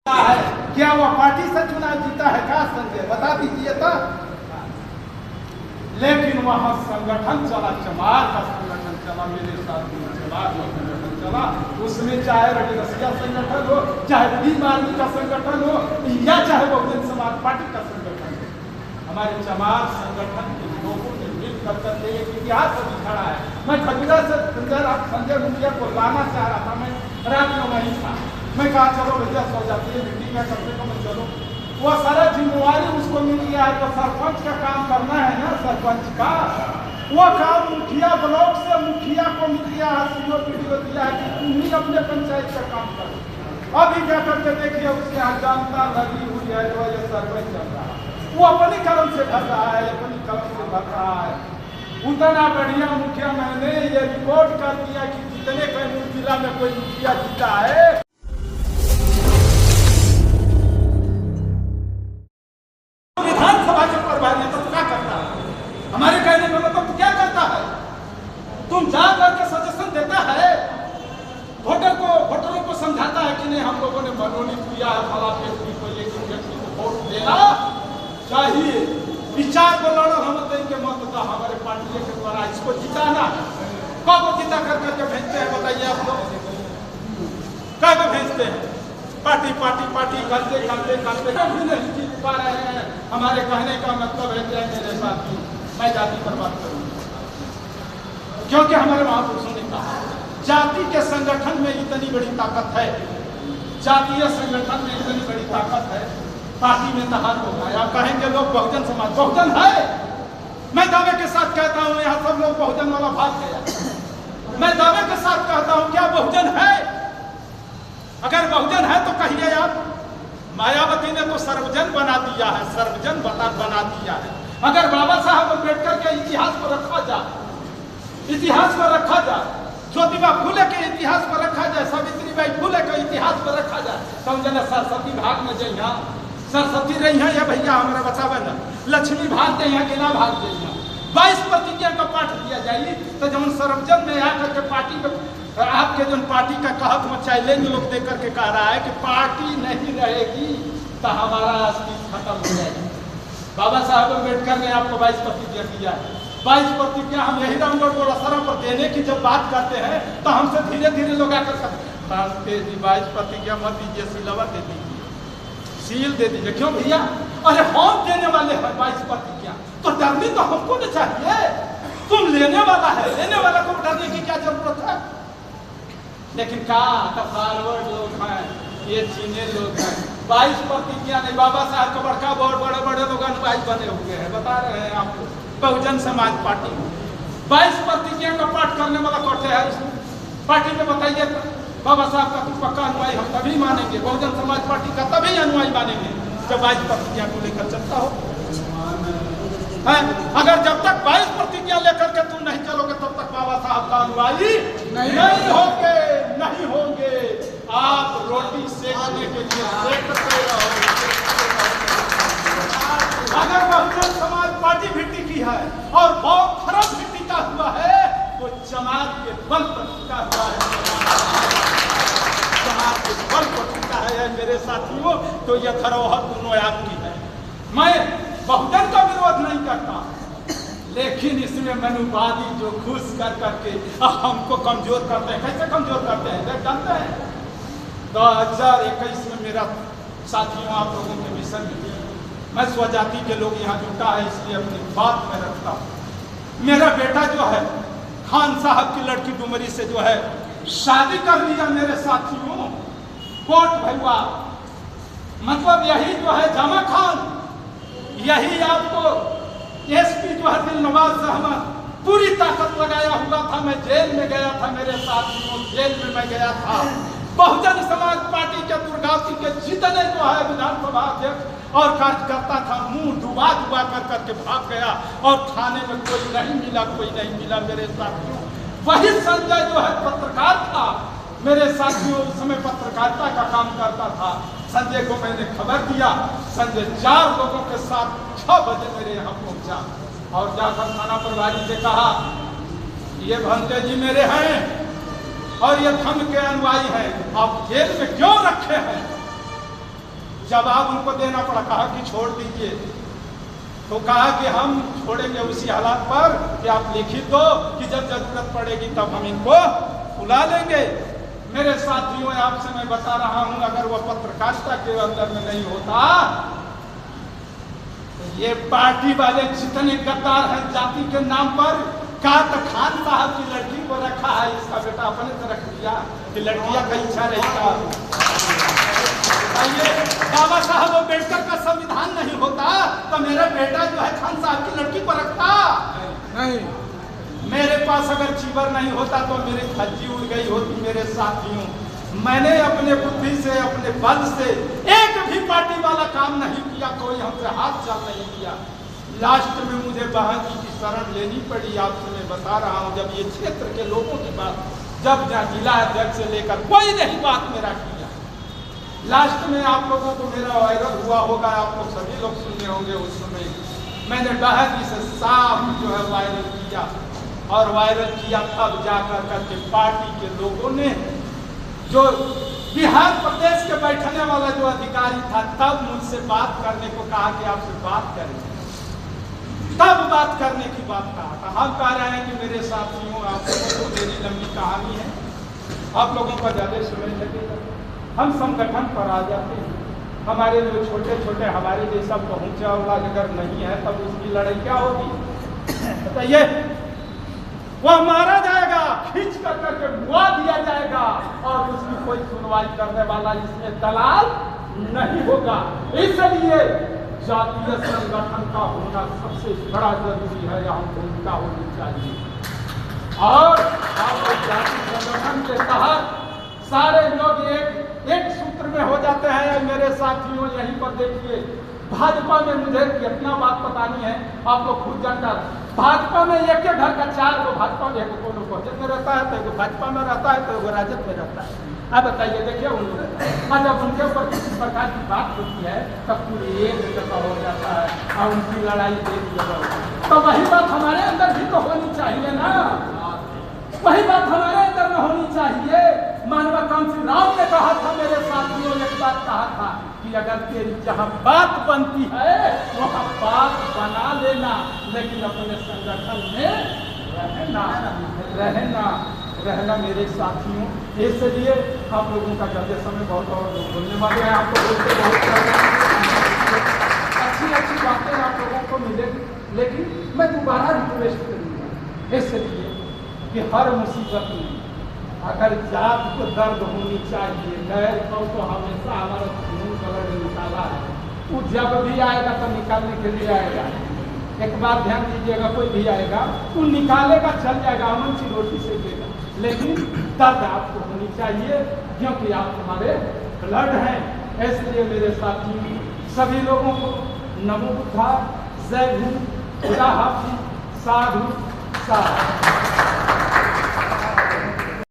है क्या वह पार्टी से चुनाव जीता है क्या संजय बता दीजिए तो। लेकिन वहां संगठन चला, चमार का संगठन चला, मेरे साथ चमार का संगठन चला। उसमें चाहे रसिया संगठन हो, चाहे भीम आर्मी का संगठन हो, या चाहे बहुजन समाज पार्टी का संगठन हो, हमारे चमार संगठन के लोगों ने मिलकर करके एक इतिहास अभी खड़ा है। मैं खजुरा से संजय मुखिया को लाना चाह रहा था, मैं रात में वहीं था। मैं कहा चलो भैया सो जाती है मीटिंग में, कम से कम चलो। वो सारा जिम्मेवारी उसको मिल गया है, तो सरपंच का काम करना है ना, सरपंच का वो काम मुखिया ब्लॉक से मुखिया को मिल गया है, सीओ पीडीओ दिया है कि तुम ही अपने पंचायत का काम करो। अभी क्या करके देखिए उसके यहाँ जनता लगी हुई है, तो ये सरपंच चल रहा है, वो अपनी कलम से भर रहा है, अपनी कलम से भर रहा है। उतना बढ़िया मुखिया मैंने ये रिपोर्ट कर दिया कि जितने कैमूर जिला में कोई मुखिया जीता है, विधानसभा के प्रभारी तो क्या करता है, हमारे कहने का मतलब तो क्या करता है, तुम जा करके सजेशन देता है, वोटरों को समझाता है कि नहीं हम लोगों ने मनोनीत किया है फला व्यक्ति को, लेकिन व्यक्ति को वोट देना चाहिए, विचार को लड़ो, हम देंगे मत तो हमारे पार्टी के द्वारा इसको जिताना। कब जिता करके भेजते हैं बताइए आप लोग, कब भेजते हैं? पार्टी पार्टी पार्टी करते करते करते कभी नहीं जीत पा रहे हैं। हमारे कहने का मतलब है कि मेरे साथी मैं जाति पर बात करूंगा, क्योंकि हमारे महापुरुषों ने कहा जाति के संगठन में इतनी बड़ी ताकत है, जातीय संगठन में इतनी बड़ी ताकत है, पार्टी में तहार होगा। आप कहेंगे लोग बहुजन समाज बहुजन है, मैं दावे के साथ कहता हूं यहाँ सब लोग बहुजन वाला भाग गया। मैं दावे के साथ कहता हूं क्या बहुजन है? अगर बहुजन है तो कहिए आप, मायावती ने तो सर्वजन बना दिया है, सर्वजन बना दिया है। अगर बाबा साहब अम्बेडकर के इतिहास को रखा जाए, इतिहास को रखा जाए, ज्योतिबा फूले के इतिहास पर रखा जाए, सावित्रीबाई फूले के इतिहास पर रखा जाए, समझना सरस्वती भाग में जइहा, सरस्वती रही है या भैया हमारा बचावे न, लक्ष्मी भाग दे यहाँ गिना भाग दे यहाँ 22 प्रतिज्ञा का पाठ दिया जाए। तो जब सर्वजन में आकर के पार्टी में आपके जो पार्टी का कहत में चैलेंज लोग दे करके कह रहा है कि पार्टी नहीं रहेगी तो हमारा अस्तित्व खत्म हो जाएगा। बाबा साहब अम्बेडकर ने आपको 22 प्रतिज्ञा दिया है, 22 प्रतिज्ञा हम यही रामगढ़ को असरा पर देने की जब बात करते हैं तो हमसे धीरे धीरे लोग आकर कहते हैं 22 प्रतिज्ञा मत दीजिए, सिलवा दे दीजिए, सील दे दीजिए। क्यों भैया? अरे हम देने वाले हैं 22 प्रतिज्ञा, तो डरनी तो हमको न चाहिए। तुम लेने वाला है, लेने वाला को डरने की क्या जरूरत है? लेकिन क्या फॉरवर्ड लोग हैं, ये चीने लोग हैं, 22 प्रतिज्ञा नहीं, बाबा साहब का बड़का बहुत बड़े बड़े लोग अनुयायी बने हुए हैं, बता रहे हैं आपको। बहुजन समाज पार्टी 22 प्रतिज्ञा का पाठ करने वाला कौन है इस पार्टी में बताइए? बाबा साहब का कुछ पक्का अनुयायी हम तभी मानेंगे, बहुजन समाज पार्टी का तभी अनुयायी मानेंगे जब 22 प्रतिज्ञा को लेकर चलता हो। अगर जब तक 22 प्रतिज्ञा लेकर के तुम नहीं चलोगे तब तक बाबा साहब का अनुयायी नहीं होंगे, नहीं होंगे। आप रोटी सेकने के लिए सेकते रहो। अगर बहुजन समाज पार्टी भी टिकी है और बहुत फर्क भी टिका हुआ है तो समाज के बल पर टिका हुआ है, समाज के बल पर टिका है मेरे साथियों। तो यह धरोहर दोनों आपकी है। मैं बहुजन का विरोध नहीं करता, लेकिन इसमें मनुवादी जो घुस कर करके हमको कमजोर करते हैं। कैसे कमजोर करते हैं जानते हैं? 2021 में मेरा साथियों आप लोगों के मिशन में मैं स्वजाति के लोग यहाँ जुटा है इसलिए अपनी बात में रखता हूँ। मेरा बेटा जो है खान साहब की लड़की डुमरी से जो है शादी कर लिया मेरे साथियों, कोट भैया, मतलब यही जो है जमा खान, यही आपको एसपी जो है दिलनवाज अहमद पूरी ताकत लगाया हुआ था। मैं जेल में गया था मेरे साथियों, जेल में मैं गया था। बहुजन समाज पार्टी के दुर्गावती के जितने जो है विधानसभा अध्यक्ष और कार्यकर्ता था, मुंह डुबा डुबा कर करके भाग गया और थाने में कोई नहीं मिला, कोई नहीं मिला मेरे साथियों। वही संजय जो है पत्रकार था मेरे साथियों, उस समय पत्रकारिता का काम करता था। संजय को मैंने खबर दिया, संजय 4 लोगों के साथ 6 बजे मेरे यहाँ पहुंचा और जाकर थाना प्रभारी से कहा ये भंते जी मेरे हैं और ये धन के अनुयायी हैं, आप जेल में क्यों रखे हैं? जवाब उनको देना पड़ा, कहा कि छोड़ दीजिए। तो कहा कि हम छोड़ेंगे उसी हालात पर कि आप लिखित दो कि जब जरूरत पड़ेगी तब हम इनको बुला लेंगे। मेरे साथियों, आपसे मैं बता रहा हूं, अगर वह पत्रकारिता के अंदर में नहीं होता तो ये पार्टी वाले जितने गद्दार हैं जाति के नाम पर, कात खान साहब की लड़की को रखा है, इसका बेटा अपने से रख दिया कि लड़कियां का इच्छा रहेगा। बाबा साहब अम्बेडकर का संविधान नहीं होता तो मेरा बेटा जो है खान साहब की लड़की को रखता नहीं। मेरे पास अगर चीवर नहीं होता तो मेरी धज्जी उड़ गई होती। मेरे साथियों, मैंने अपने बुद्धि से, अपने बल से एक भी पार्टी वाला काम नहीं किया, कोई हमसे हाथ चल नहीं किया। लास्ट में मुझे बहन जी की शरण लेनी पड़ी। आपसे मैं बता रहा हूँ, जब ये क्षेत्र के लोगों की बात, जब जिला अध्यक्ष से लेकर कोई नहीं बात मेरा किया, लास्ट में आप लोगों को मेरा वायरल हुआ होगा, आप लोग सभी लोग सुने होंगे। उस समय मैंने बहन जी से साफ जो है वायरल किया, और वायरल किया तब जाकर करके पार्टी के लोगों ने, जो बिहार प्रदेश के बैठने वाला जो अधिकारी था, तब मुझसे बात करने को कहा कि आपसे बात करेंगे। तब बात करने की बात कहा था। हम कह रहे हैं कि मेरे साथियों, आप लोगों को मेरी लंबी कहानी है, आप लोगों का ज्यादा समय लगेगा। हम संगठन पर आ जाते हैं। हमारे जो छोटे छोटे हमारे जैसा पहुंचा वाला अगर नहीं है तब उसकी लड़ाई क्या होगी बताइए? वह मारा जाएगा, खींच कर करके मुआ दिया जाएगा, और उसकी कोई सुनवाई करने वाला इसमें दलाल नहीं होगा। इसलिए जातीय संगठन का होना सबसे बड़ा जरूरी है, यहाँ भूमिका होनी चाहिए। और आप जातीय संगठन के तहत सारे लोग एक सूत्र में हो जाते हैं। मेरे साथियों, यहीं पर देखिए, भाजपा में मुझे कितना बात बतानी है, आप लोग खुद जानकर। भाजपा में एक घर का 4 को भाजपा में, एक को बहुजन में रहता है, तो एक भाजपा में रहता है, तो एक राजद में रहता है। अब बताइए, देखिए उन लोग जब उनके ऊपर किसी प्रकार की बात होती है तब पूरी एक जगह हो जाता है और उनकी लड़ाई एक जगह होती है। तो वही बात हमारे अंदर भी तो होनी चाहिए ना, वही बात हमारे अंदर में होनी चाहिए। मानवा कांसी राम ने कहा था, मेरे साथियों, एक बात कहा था कि अगर तेरी जहाँ बात बनती है वहाँ बात बना लेना, लेकिन अपने संगठन में रहना मेरे साथियों। इसलिए आप लोगों का ज्यादा समय बहुत और लोग बोलने वाले हैं, आपको बोलते बहुत अच्छी बातें आप लोगों को मिलेगी, लेकिन मैं दोबारा रिक्वेस्ट करूँगा इसलिए कि हर मुसीबत में अगर जात को दर्द होनी चाहिए, गैर तो हमेशा हमारा खून कलर निकाला है, वो जब भी आएगा तो निकालने के लिए आएगा। एक बात ध्यान दीजिएगा, कोई भी आएगा वो निकालेगा, चल जाएगा, अमन सी रोटी से देगा, लेकिन दर्द आपको होनी चाहिए क्योंकि आप हमारे ब्लड हैं। इसलिए मेरे साथी सभी लोगों को नमो बुद्धा, जय हिंद, खुदा हाफिज़, साधु साधु।